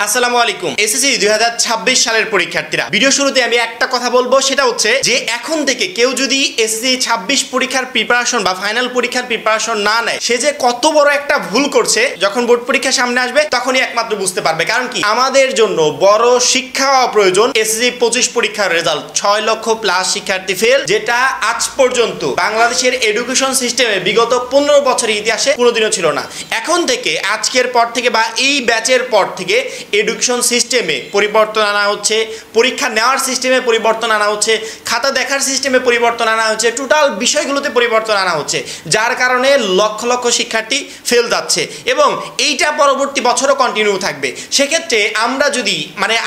আসসালামু আলাইকুম। এসএসসি 2026 সালের পরীক্ষার্থীরা, ভিডিও শুরুতে আমি একটা কথা বলবো, সেটা হচ্ছে যে এখন থেকে কেউ যদি এসএসসি 26 পরীক্ষার প্রিপারেশন বা ফাইনাল পরীক্ষার প্রিপারেশন না নেয়, সে যে কত বড় একটা ভুল করছে, যখন বোর্ড পরীক্ষা সামনে আসবে তখনই একমাত্র বুঝতে পারবে। কারণ কি, আমাদের জন্য বড় শিক্ষা প্রয়োজন এসএসসি 25 পরীক্ষার রেজাল্ট। 6 লক্ষ প্লাস শিক্ষার্থী ফেল, যেটা আজ পর্যন্ত বাংলাদেশের এডুকেশন সিস্টেমে বিগত 15 বছরের ইতিহাসে কোনোদিনও ছিল না। এখন থেকে, আজকের পর থেকে বা এই ব্যাচের পর থেকে এডুকেশন সিস্টেমে পরিবর্তন আনা হচ্ছে, পরীক্ষা নেওয়ার সিস্টেমে পরিবর্তন আনা হচ্ছে, খাতা দেখার সিস্টেমে পরিবর্তন আনা হচ্ছে, টোটাল বিষয়গুলোতে পরিবর্তন আনা হচ্ছে, যার কারণে লক্ষ লক্ষ শিক্ষার্থী ফেল যাচ্ছে এবং এইটা পরবর্তী বছরও কন্টিনিউ থাকবে। সেক্ষেত্রে আমরা যদি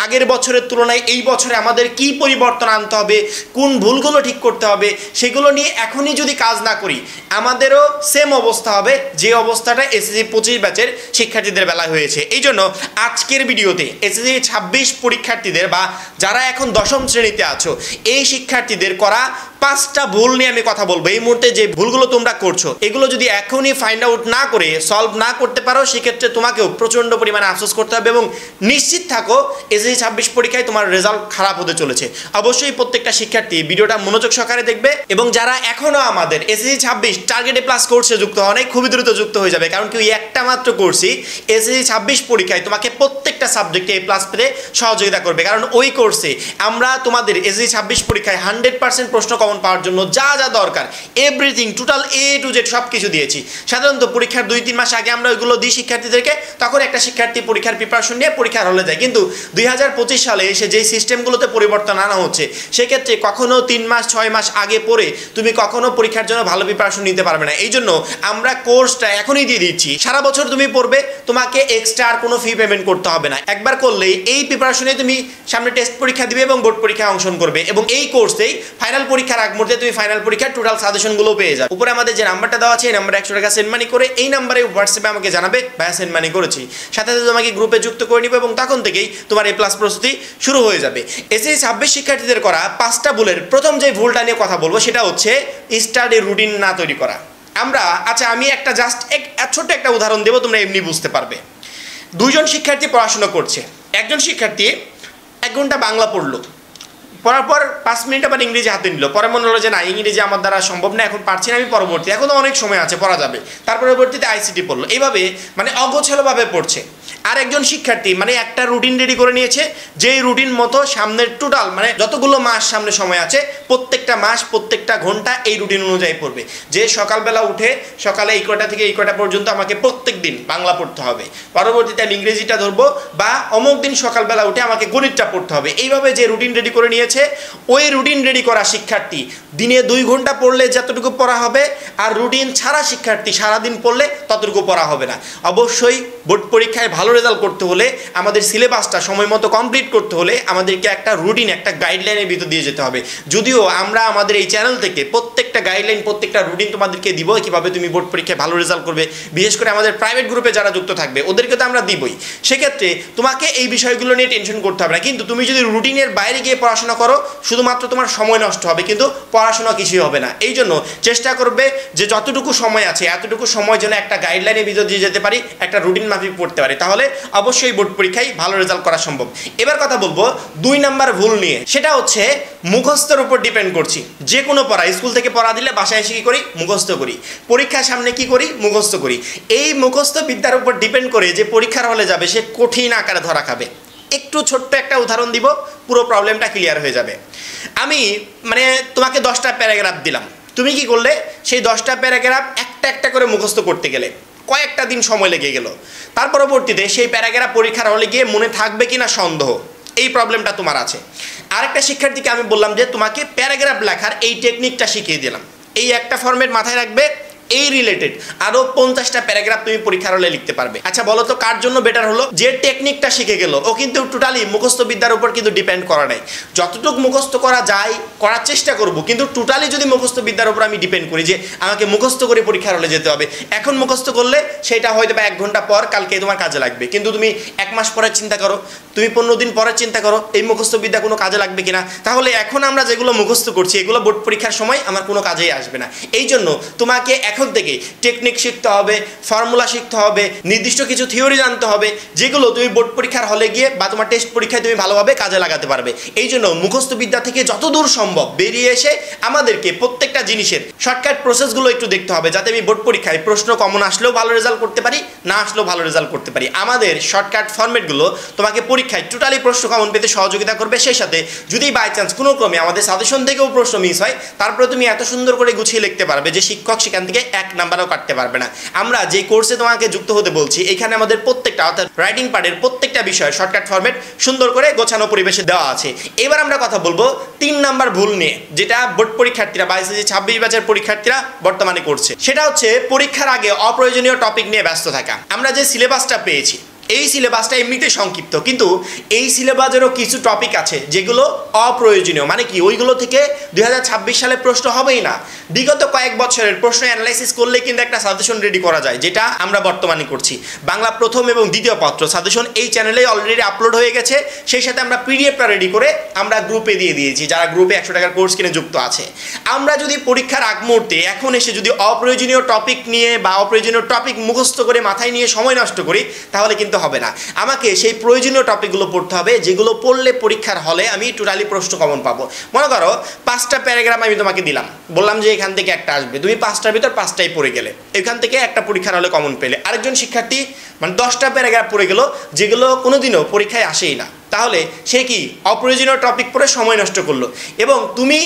আগের বছরের তুলনায় এই বছরে আমাদের কি পরিবর্তন আনতে হবে, কোন ভুলগুলো ঠিক করতে হবে, সেগুলো নিয়ে এখনই যদি কাজ না করি, আমাদেরও সেম অবস্থা হবে যে অবস্থাটা এসএসসি 25 ব্যাচের শিক্ষার্থীদের বেলায় হয়েছে। এই জন্য আজকের ভিডিওতে এসএসসি 26 পরীক্ষার্থীদের বা যারা এখন দশম শ্রেণীতে আছো, এই শিক্ষার্থীদের করা 5টা ভুল নিয়ে আমি কথা বলবো। এই মুহূর্তে যে ভুলগুলো তোমরা করছো, এগুলো যদি এখনই ফাইন্ড আউট না করে সলভ না করতে পারো, সেক্ষেত্রে তোমাকেও প্রচণ্ড পরিমাণে আফসোস করতে হবে এবং নিশ্চিত থাকো এসএসসি 26 পরীক্ষায় তোমার রেজাল্ট খারাপ হতে চলেছে। অবশ্যই প্রত্যেকটা শিক্ষার্থী ভিডিওটা মনোযোগ সহকারে দেখবে এবং যারা এখনো আমাদের এসএসসি 26 টার্গেটে প্লাস কোর্সে যুক্ত হওয়া নাই, খুবই দ্রুত যুক্ত হয়ে যাবে। কারণ কি, ওই একটা মাত্র কোর্সই এসএসসি 26 পরীক্ষায় তোমাকে প্রত্যেকটা সাবজেক্টে এ প্লাস পেতে সহযোগিতা করবে। কারণ ওই কোর্সে আমরা তোমাদের এসএসসি 26 পরীক্ষায় 100% প্রশ্ন কমন পাওয়ার জন্য যা যা দরকার, everything, total A to Z সব কিছু দিয়েছি। সাধারণত পরীক্ষার 2-3 মাস আগে আমরা ওইগুলো দিই শিক্ষার্থীদেরকে, তখন একটা শিক্ষার্থী পরীক্ষার প্রিপারেশন নিয়ে পরীক্ষার হলে যায়। কিন্তু 2025 সালে এসে যেই সিস্টেমগুলোতে পরিবর্তন আনা হচ্ছে, সেক্ষেত্রে কখনো 3 মাস 6 মাস আগে পড়ে তুমি কখনো পরীক্ষার জন্য ভালো প্রিপারেশন নিতে পারবে না। এই জন্য আমরা কোর্সটা এখনই দিয়ে দিচ্ছি। সারা বছর তুমি পড়বে, তোমাকে এক্সট্রা আর কোনো ফি পেমেন্ট করতে হবে না। একবার করলেই এই প্রিপারেশনে তুমি সামনে টেস্ট পরীক্ষা দিবে এবং বোর্ড পরীক্ষায় অংশগ্রহণ করবে এবং এই কোর্সেই ফাইনাল পরীক্ষার আগ মুহূর্তে তুমি ফাইনাল পরীক্ষার টোটাল সাজেশনগুলো পেয়ে যাবে। উপরে আমাদের যে নাম্বারটা দেওয়া আছে, এই নাম্বারে 100 টাকা সেন্ড মানি করে এই নাম্বারে হোয়াটসঅ্যাপে আমাকে জানাবে ভাইয়া সেন্ড মানি করেছি, সাথে সাথে তোমাকে গ্রুপে যুক্ত করে নিবে এবং তখন থেকেই তোমার A+ প্রস্তুতি শুরু হয়ে যাবে। এসএসসি 26 শিক্ষার্থীদের করা 5টা ভুলের প্রথম যে ভুলটা নিয়ে কথা বলবো, সেটা হচ্ছে স্টাডি রুটিন না তৈরি করা। আমি একটা জাস্ট ছোট্ট একটা উদাহরণ দেবো, তোমরা এমনি বুঝতে পারবে। 2 জন শিক্ষার্থী পড়াশোনা করছে। একজন শিক্ষার্থী 1 ঘন্টা বাংলা পড়লো, পড়ার পর 5 মিনিট আবার ইংরেজি হাতে নিল, পরে মনে হলো যে না, ইংরেজি আমার দ্বারা সম্ভব না, এখন পারছি না, আমি পরবর্তী, এখন অনেক সময় আছে, পড়া যাবে, তার পরবর্তীতে আইসিটি পড়লো। এইভাবে অগোছালোভাবে পড়ছে। আর একজন শিক্ষার্থী একটা রুটিন রেডি করে নিয়েছে, যেই রুটিন মতো সামনের টোটাল যতগুলো মাস সামনে সময় আছে, প্রত্যেকটা মাস প্রত্যেকটা ঘন্টা এই রুটিন অনুযায়ী পড়বে। যে সকালবেলা উঠে সকালে এই কটা থেকে এই কটা পর্যন্ত আমাকে প্রত্যেক দিন বাংলা পড়তে হবে, পরবর্তীতে আমি ইংরেজিটা ধরবো, বা অমুক দিন সকালবেলা উঠে আমাকে গণিতটা পড়তে হবে। এইভাবে যে রুটিন রেডি করে নিয়েছে, ওই রুটিন রেডি করা শিক্ষার্থী দিনে 2 ঘন্টা পড়লে যতটুকু পড়া হবে, আর রুটিন ছাড়া শিক্ষার্থী সারাদিন পড়লে ততটুকু পড়া হবে না। অবশ্যই বোর্ড পরীক্ষায় ভালো রেজাল্ট করতে হলে, আমাদের সিলেবাসটা সময় মতো কমপ্লিট করতে হলে আমাদেরকে একটা রুটিন, একটা গাইডলাইনের ভিতর দিয়ে যেতে হবে। যদিও আমরা আমাদের এই চ্যানেল থেকে প্রত্যেকটা গাইডলাইন, প্রত্যেকটা রুটিন তোমাদেরকে দিব, কীভাবে তুমি বোর্ড পরীক্ষায় ভালো রেজাল্ট করবে। বিশেষ করে আমাদের প্রাইভেট গ্রুপে যারা যুক্ত থাকবে, ওদেরকে তো আমরা দিবই। সেক্ষেত্রে তোমাকে এই বিষয়গুলো নিয়ে টেনশন করতে হবে না। কিন্তু তুমি যদি রুটিনের বাইরে গিয়ে পড়াশোনা করো, শুধুমাত্র তোমার সময় নষ্ট হবে, কিন্তু পড়াশোনা কিছুই হবে না। এই জন্য চেষ্টা করবে যে যতটুকু সময় আছে, এতটুকু সময় যেন একটা গাইডলাইনের ভিতর দিয়ে যেতে পারি, একটা রুটিন মাফিক পড়তে পারি, তাহলে অবশ্যই বোর্ড পরীক্ষায় ভালো রেজাল্ট করা সম্ভব। এবার কথা বলবো 2 নাম্বার ভুল নিয়ে, সেটা হচ্ছে মুখস্থের উপর ডিপেন্ড করছি। যে কোনো পড়া, স্কুল থেকে পড়া দিলে বাসায় এসে কী করি, মুখস্থ করি, পরীক্ষার সামনে কি করি, মুখস্থ করি। এই মুখস্থ বিদ্যার উপর ডিপেন্ড করে যে পরীক্ষার হলে যাবে, সে কঠিন আকারে ধরা খাবে। একটু ছোট্ট একটা উদাহরণ দিব, পুরো প্রবলেমটা ক্লিয়ার হয়ে যাবে। আমি তোমাকে 10টা প্যারাগ্রাফ দিলাম, তুমি কি করলে, সেই 10টা প্যারাগ্রাফ একটা একটা করে মুখস্থ করতে গেলে কয়েকটা দিন সময় লেগে গেল। তার পরবর্তীতে সেই প্যারাগ্রাফ পরীক্ষার হলে গিয়ে মনে থাকবে কিনা সন্দেহ, এই প্রবলেমটা তোমার আছে। আরেকটা শিক্ষার্থীকে আমি বললাম যে তোমাকে প্যারাগ্রাফ লেখার এই টেকনিকটা শিখিয়ে দিলাম, এই একটা ফরম্যাট মাথায় রাখবে, এই রিলেটেড আরো 50টা প্যারাগ্রাফ তুমি পরীক্ষার হলে লিখতে পারবে। আচ্ছা বলো তো, কার জন্য বেটার হলো? যে টেকনিকটা শিখে গেল, ও কিন্তু টোটালি মুখস্থ বিদ্যার উপর কিন্তু ডিপেন্ড করা নাই। যতটুকু মুখস্থ করা যায় করার চেষ্টা করব, কিন্তু টোটালি যদি মুখস্থ বিদ্যার উপর আমি ডিপেন্ড করি যে আমাকে মুখস্থ করে পরীক্ষার হলে যেতে হবে, এখন মুখস্থ করলে সেটা হয়তো বা 1 ঘন্টা পর কালকে তোমার কাজে লাগবে, কিন্তু তুমি 1 মাস পরে চিন্তা করো, তুমি 15 দিন পরে চিন্তা করো এই মুখস্থ বিদ্যা কোনো কাজে লাগবে কিনা। তাহলে এখন আমরা যেগুলো মুখস্থ করছি, এগুলো বোর্ড পরীক্ষার সময় আমার কোনো কাজেই আসবে না। এই জন্য তোমাকে এখন থেকে টেকনিক শিখতে হবে, ফর্মুলা শিখতে হবে, নির্দিষ্ট কিছু থিওরি জানতে হবে, যেগুলো তুমি বোর্ড পরীক্ষার হলে গিয়ে বা তোমার টেস্ট পরীক্ষায় তুমি ভালোভাবে কাজে লাগাতে পারবে। এই জন্য মুখস্থ বিদ্যা থেকে যতদূর সম্ভব বেরিয়ে এসে আমাদেরকে প্রত্যেকটা জিনিসের শর্টকাট প্রসেসগুলো একটু দেখতে হবে, যাতে আমি বোর্ড পরীক্ষায় প্রশ্ন কমন আসলেও ভালো রেজাল্ট করতে পারি, না আসলেও ভালো রেজাল্ট করতে পারি। আমাদের শর্টকাট ফরম্যাটগুলো তোমাকে পরীক্ষায় টোটালি প্রশ্ন কমন পেতে সহযোগিতা করবে। সেই সাথে যদি বাই চান্স কোনো ক্রমে আমাদের সাজেশন থেকেও প্রশ্ন মিস হয়, তারপরে তুমি এত সুন্দর করে গুছিয়ে লিখতে পারবে যে শিক্ষক সেখান থেকে 1 নাম্বারও কাটতে পারবে না। আমরা যে কোর্সে তোমাকে যুক্ত হতে বলছি, এখানে আমাদের প্রত্যেকটা অর্থাৎ রাইটিং পার্টের প্রত্যেকটা বিষয়ের শর্টকাট ফরম্যাট সুন্দর করে গোছানো পরিবেশে দেওয়া আছে। এবার আমরা কথা বলবো 3 নাম্বার ভুল নিয়ে, যেটা বোর্ড পরীক্ষার্থীরা বা এসএসসি 26 ব্যাচের পরীক্ষার্থীরা বর্তমানে করছে। সেটা হচ্ছে পরীক্ষার আগে অপ্রয়োজনীয় টপিক নিয়ে ব্যস্ত থাকা। আমরা যে সিলেবাসটা পেয়েছি, এই সিলেবাসটা এমনিতে সংক্ষিপ্ত, কিন্তু এই সিলেবাসেরও কিছু টপিক আছে যেগুলো অপ্রয়োজনীয়। মানে কি, ওইগুলো থেকে 2026 সালে প্রশ্ন হবেই না। বিগত কয়েক বছরের প্রশ্ন অ্যানালাইসিস করলে কিন্তু একটা সাজেশন রেডি করা যায়, যেটা আমরা বর্তমানে করছি। বাংলা প্রথম এবং দ্বিতীয় পত্র সাজেশন এই চ্যানেলে অলরেডি আপলোড হয়ে গেছে। সেই সাথে আমরা পিডিএফটা রেডি করে আমরা গ্রুপে দিয়ে দিয়েছি, যারা গ্রুপে 100 টাকার কোর্স কিনে যুক্ত আছে। আমরা যদি পরীক্ষার আগ মুহূর্তে এখন এসে যদি অপ্রয়োজনীয় টপিক নিয়ে বা অপ্রয়োজনীয় টপিক মুখস্থ করে মাথায় নিয়ে সময় নষ্ট করি, তাহলে কিন্তু হবে না। আমাকে সেই প্রয়োজনীয় টপিকগুলো পড়তে হবে, যেগুলো পড়লে পরীক্ষার হলে আমি টোটালি প্রশ্ন কমন পাবো। মনে করো 5টা প্যারাগ্রাফ আমি তোমাকে দিলাম, বললাম যে এখান থেকে একটা আসবে, তুমি 5টার ভিতর 5টাই পড়ে গেলে, এখান থেকে একটা পরীক্ষার হলে কমন পেলে। আরেকজন শিক্ষার্থী মানে 10টা প্যারাগ্রাফ পড়ে গেল, যেগুলো কোনোদিনও পরীক্ষায় আসেই না, তাহলে সে কি অপ্রয়োজনীয় টপিক পড়ে সময় নষ্ট করলো। এবং তুমি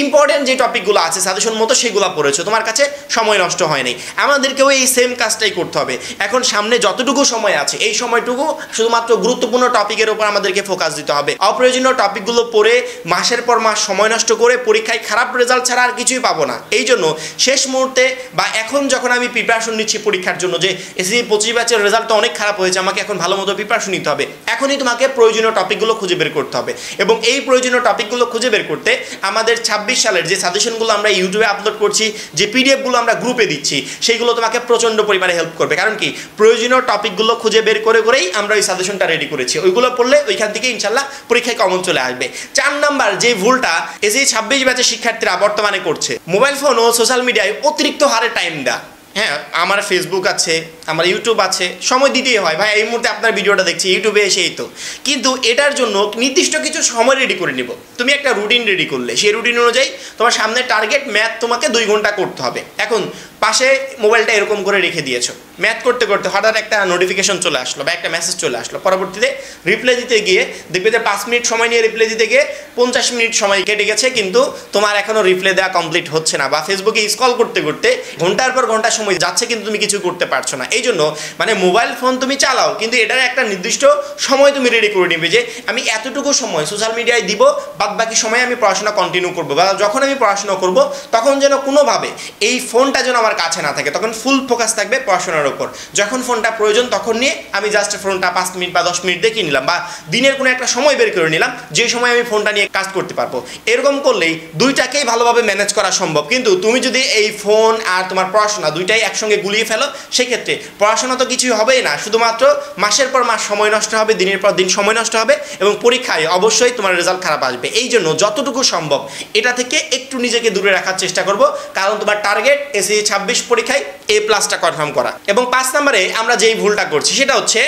ইম্পর্টেন্ট যে টপিকগুলো আছে সাজেশন মতো সেগুলো পড়েছো, তোমার কাছে সময় নষ্ট হয়নি। আমাদেরকেও এই সেম কাজটাই করতে হবে। এখন সামনে যতটুকু সময় আছে, এই সময়টুকু শুধুমাত্র গুরুত্বপূর্ণ টপিকের উপর আমাদেরকে ফোকাস দিতে হবে। অপ্রয়োজনীয় টপিকগুলো পড়ে মাসের পর মাস সময় নষ্ট করে পরীক্ষায় খারাপ রেজাল্ট ছাড়া আর কিছুই পাবো না। এই জন্য শেষ মুহূর্তে বা এখন যখন আমি প্রিপারেশন নিচ্ছি পরীক্ষার জন্য, যে এসএসসি 25 ব্যাচের রেজাল্টটা অনেক খারাপ হয়েছে, আমাকে এখন ভালো মতো প্রিপারেশন নিতে হবে, এখনই তোমাকে প্রয়োজনীয় টপিকগুলো খুঁজে বের করতে হবে। এবং এই প্রয়োজনীয় টপিকগুলো খুঁজে বের করতে আমাদের 26 সালের যে সাজেশনগুলো আমরা ইউটিউবে আপলোড করছি, যে পিডিএফগুলো আমরা গ্রুপে দিচ্ছি, সেইগুলো তোমাকে প্রচণ্ড পরিমাণে হেল্প করবে। কারণ কি, প্রয়োজনীয় টপিকগুলো খুঁজে বের করে করেই আমরা ওই সাজেশনটা রেডি করেছি। ওইগুলো পড়লে ওইখান থেকে ইনশাল্লাহ পরীক্ষায় কমন চলে আসবে। 4 নাম্বার যে ভুলটা এসএসসি 26 ব্যাচের শিক্ষার্থীরা বর্তমানে করছে, মোবাইল ফোন ও সোশ্যাল মিডিয়ায় অতিরিক্ত হারে টাইম দেওয়া। হ্যাঁ, আমার ফেসবুক আছে, আমার ইউটিউব আছে, সময় দিতেই হয়। ভাই এই মুহূর্তে আপনার ভিডিওটা দেখছি ইউটিউবে এসেই তো, কিন্তু এটার জন্য নির্দিষ্ট কিছু সময় রেডি করে নিব। তুমি একটা রুটিন রেডি করলে, সেই রুটিন অনুযায়ী তোমার সামনে টার্গেট ম্যাথ তোমাকে 2 ঘন্টা করতে হবে। এখন পাশে মোবাইলটা এরকম করে রেখে দিয়েছো, ম্যাথ করতে করতে হঠাৎ একটা নোটিফিকেশন চলে আসলো বা একটা মেসেজ চলে আসলো, পরবর্তীতে রিপ্লাই দিতে গিয়ে দেখবে যে 5 মিনিট সময় নিয়ে রিপ্লাই দিতে গিয়ে 50 মিনিট সময় কেটে গেছে, কিন্তু তোমার এখনও রিপ্লাই দেওয়া কমপ্লিট হচ্ছে না। বা ফেসবুকে স্ক্রল করতে করতে ঘন্টার পর ঘন্টা সময় যাচ্ছে, কিন্তু তুমি কিছু করতে পারছো না। এই জন্য মানে মোবাইল ফোন তুমি চালাও, কিন্তু এটার একটা নির্দিষ্ট সময় তুমি রেডি করে নিবে, যে আমি এতটুকু সময় সোশ্যাল মিডিয়ায় দিব, বাদ বাকি সময় আমি পড়াশোনা কন্টিনিউ করবো। বা যখন আমি পড়াশোনা করব তখন যেন কোনোভাবে এই ফোনটা যেন আমার কাছে না থাকে, তখন ফুল ফোকাস থাকবে পড়াশোনার উপর। যখন ফোনটা প্রয়োজন তখন নিয়ে আমি জাস্ট ফোনটা 5 মিনিট বা 10 মিনিট দেখে নিলাম, বা দিনের কোনো একটা সময় বের করে নিলাম, যে সময় আমি ফোনটা নিয়ে কাজ করতে পারবো। এরকম করলেই দুইটাকেই ভালোভাবে ম্যানেজ করা সম্ভব। কিন্তু তুমি যদি এই ফোন আর তোমার পড়াশোনা দুইটাই একসঙ্গে গুলিয়ে ফেলো, সেক্ষেত্রে পড়াশোনা তো কিছুই হবেই না, শুধুমাত্র মাসের পর মাস সময় নষ্ট হবে, দিনের পর দিন সময় নষ্ট হবে, এবং পরীক্ষায় অবশ্যই তোমার রেজাল্ট খারাপ আসবে। এই জন্য যতটুকু সম্ভব এটা থেকে একটু নিজেকে দূরে রাখার চেষ্টা করব, কারণ তোমার টার্গেট এসএসসি 26 পরীক্ষায় A+ কনফার্ম করা। এবং 5 নম্বরে আমরা যেই ভুলটা করছি সেটা হচ্ছে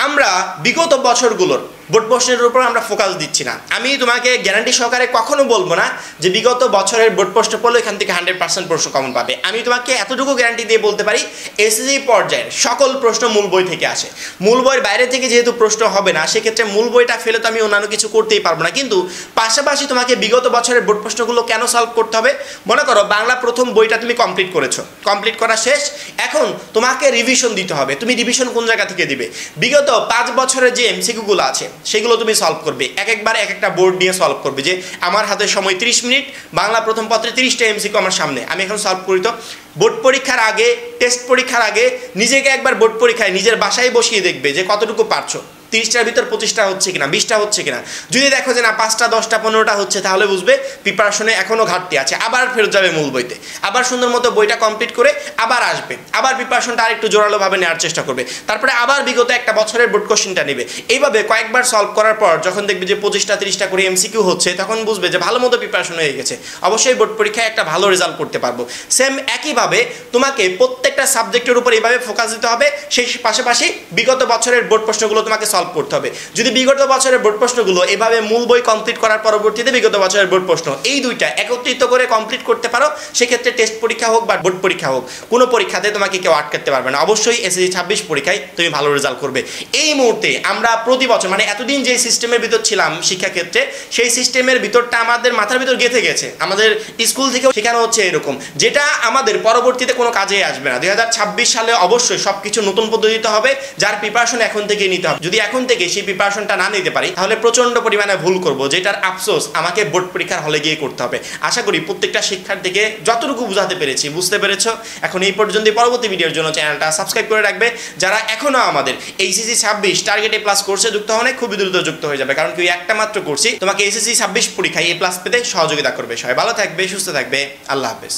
আমরা বিগত বছরগুলোর বোর্ড প্রশ্নের উপর আমরা ফোকাস দিচ্ছি না। আমি তোমাকে গ্যারান্টি সহকারে কখনো বলবো না যে বিগত বছরের বোর্ড প্রশ্ন পড়লে এখান থেকে 100% প্রশ্ন কমন পাবে। আমি তোমাকে এতটুকু গ্যারান্টি দিয়ে বলতে পারি, এসএসসি পর্যায়ের সকল প্রশ্ন মূল বই থেকে আসে। মূল বইয়ের বাইরে থেকে যেহেতু প্রশ্ন হবে না, সেক্ষেত্রে মূল বইটা ফেলে তো আমি অন্যান্য কিছু করতেই পারবো না। কিন্তু পাশাপাশি তোমাকে বিগত বছরের বোর্ড প্রশ্নগুলো কেন সলভ করতে হবে? মনে করো বাংলা প্রথম বইটা তুমি কমপ্লিট করেছো, কমপ্লিট করা শেষ, এখন তোমাকে রিভিশন দিতে হবে। তুমি রিভিশন কোন জায়গা থেকে দিবে? বিগত 5 বছরের যে এমসিকিউগুলো আছে সেগুলো তুমি সলভ করবে, একবার এক একটা বোর্ড নিয়ে সলভ করবে। যে আমার হাতে সময় 30 মিনিট, বাংলা প্রথম পত্রে 30টা এমসিকিউ আমার সামনে, আমি এখন সলভ করি। তো বোর্ড পরীক্ষার আগে, টেস্ট পরীক্ষার আগে নিজেকে একবার বোর্ড পরীক্ষায় নিজের বাসায় বসিয়ে দেখবে যে কতটুকু পারছো। 30টার ভিতর 25টা হচ্ছে কিনা, 20টা হচ্ছে কিনা। যদি দেখো যে না 5টা 10টা 15টা হচ্ছে, তাহলে বুঝবে প্রিপারেশনে এখনো ঘাটতি আছে, আবার ফেরত যাবে মূল বইতে, আবার সুন্দর মতো বইটা কমপ্লিট করে আবার আসবে, আবার প্রিপারেশনটা আরেকটু জোরালোভাবে নেওয়ার চেষ্টা করবে, তারপরে আবার বিগত একটা বছরের বোর্ড কোশ্চেনটা নেবে। এইভাবে কয়েকবার সলভ করার পর যখন দেখবে যে 25টা 30টা করে এমসিকিউ হচ্ছে, তখন বুঝবে যে ভালো মতো প্রিপারেশন হয়ে গেছে, অবশ্যই বোর্ড পরীক্ষায় একটা ভালো রেজাল্ট করতে পারবো। সেম একইভাবে তোমাকে প্রত্যেকটা সাবজেক্টের উপর এইভাবে ফোকাস দিতে হবে, সেই পাশাপাশি বিগত বছরের বোর্ড প্রশ্নগুলো তোমাকে সলভ করতে হবে। যদি বিগত বছরের বোর্ড প্রশ্নগুলো এভাবে মূল বই কমপ্লিট করার পরবর্তীতে বিগত বছরের বোর্ড প্রশ্ন এই দুইটা একত্রিত করে কমপ্লিট করতে পারো, সেক্ষেত্রে টেস্ট পরীক্ষা হোক বা বোর্ড পরীক্ষা হোক, কোনো পরীক্ষাতে তোমাকে কেউ আটকাতে পারবে না। অবশ্যই এসএসসি 26 পরীক্ষায় তুমি ভালো রেজাল্ট করবে। এই মুহূর্তে আমরা প্রতি বছর মানে এতদিন যে সিস্টেমের ভিতর ছিলাম শিক্ষাক্ষেত্রে, সেই সিস্টেমের ভিতরটা আমাদের মাথার ভিতর গেঁথে গেছে, আমাদের স্কুল থেকেও শেখানো হচ্ছে এরকম, যেটা আমাদের পরবর্তীতে কোনো কাজে আসবে না। 2026 সালে অবশ্যই সব কিছু নতুন পদ্ধতিতে হবে, যার প্রিপারেশন এখন থেকে নিতে হবে। যদি এখন থেকে সেই প্রিপারেশনটা না নিতে পারি, তাহলে প্রচণ্ড পরিমাণে ভুল করব, যেটার আফসোস আমাকে বোর্ড পরীক্ষার হলে গিয়ে করতে হবে। আশা করি প্রত্যেকটা শিক্ষার্থীকে যতটুকু বুঝাতে পেরেছি, বুঝতে পেরেছো। এখন এই পর্যন্ত, পরবর্তী ভিডিওর জন্য চ্যানেলটা সাবস্ক্রাইব করে রাখবে। যারা এখনো আমাদের এইচএসসি 26 টার্গেট এ প্লাস কোর্সে যুক্ত হন, খুবই দ্রুত যুক্ত হয়ে যাবে, কারণ কি একটা মাত্র কোর্সই তোমাকে এইচএসসি 26 পরীক্ষায় এ প্লাস পেতে সহযোগিতা করবে। সবাই ভালো থাকবে, সুস্থ থাকবে, আল্লাহ হাফেজ।